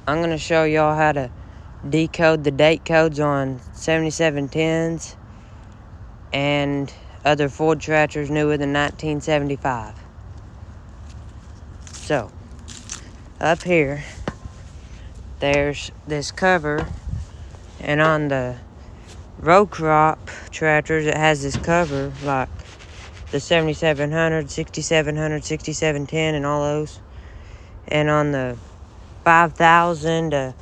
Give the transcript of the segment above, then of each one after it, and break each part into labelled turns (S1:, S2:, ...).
S1: I'm going to show y'all how to decode the date codes on 7710s and other Ford tractors newer than 1975. So, up here, there's this cover, and on the row crop tractors, it has this cover, like the 7700, 6700, 6710, and all those. And on the 5000 to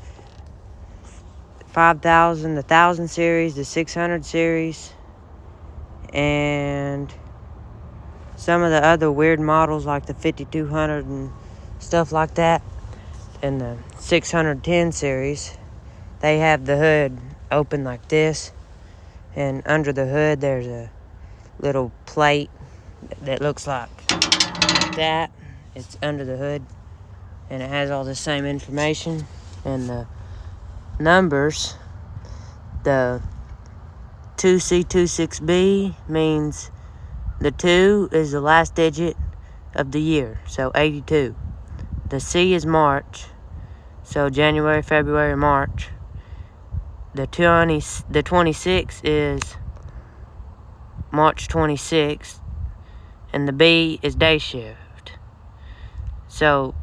S1: 5000, the 1000 series, the 600 series, and some of the other weird models like the 5200 and stuff like that, and the 610 series, they have the hood open like this, and under the hood there's a little plate that looks like that. It's under the hood, and it has all the same information and the numbers. The 2C26B means the 2 is the last digit of the year, so 82. The C is March, so January, February, March. The 26 is March 26th, and the B is day shift. So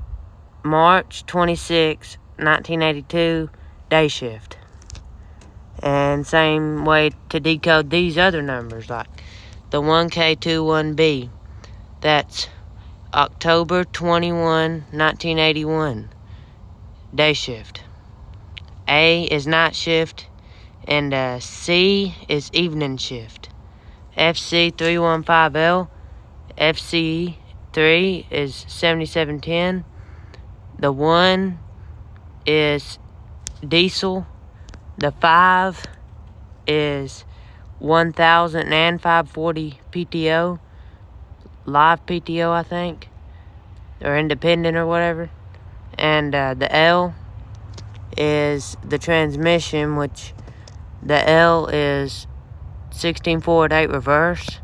S1: March 26, 1982, day shift. And same way to decode these other numbers, like the 1K21B. That's October 21, 1981, day shift. A is night shift, and C is evening shift. FC315L, FC3 is 7710. The 1 is diesel. The 5 is 1540 PTO, live PTO, I think, or independent or whatever. And the L is the transmission, which the L is 16 forward, 8 reverse.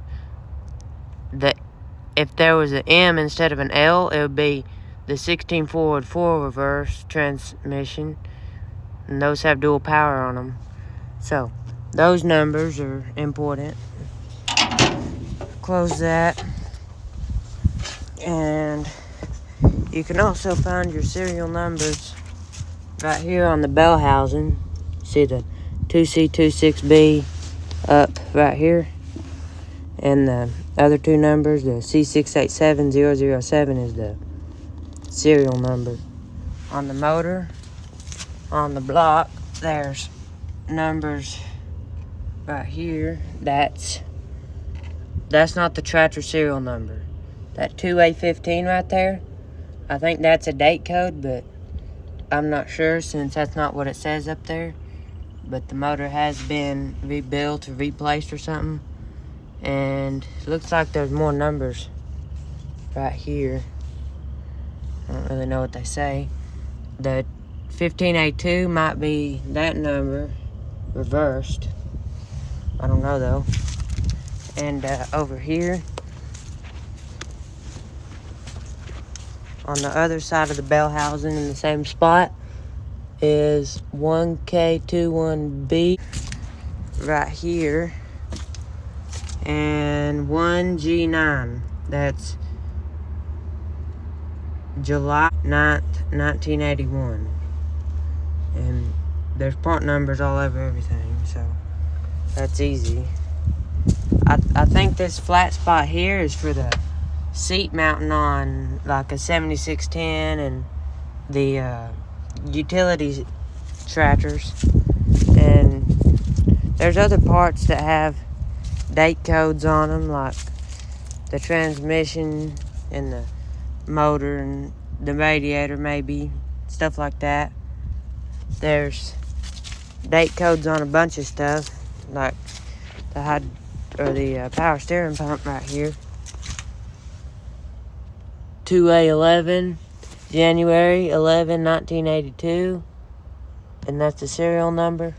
S1: If there was an M instead of an L, it would be the 16 forward, 4 reverse transmission, and those have dual power on them. So those numbers are important. Close that, and you can also find your serial numbers right here on the bell housing. See the 2C26B up right here, and the other two numbers, the C687007 is the serial number. On the motor, on the block, there's numbers right here. That's not the tractor serial number. That 2A15 right there, I think that's a date code, but I'm not sure since that's not what it says up there. But the motor has been rebuilt or replaced or something. And it looks like there's more numbers right here. I don't really know what they say. The 15A2 might be that number reversed. I don't know though. And over here, on the other side of the bell housing in the same spot, is 1K21B right here, and 1G9. That's July 9th, 1981. And there's part numbers all over everything, so that's easy. I think this flat spot here is for the seat mounting on like a 7610 and the utility tractors. And there's other parts that have date codes on them, like the transmission and the motor and the radiator, maybe stuff like that. There's date codes on a bunch of stuff, like the power steering pump right here. 2A11, January 11, 1982, and that's the serial number.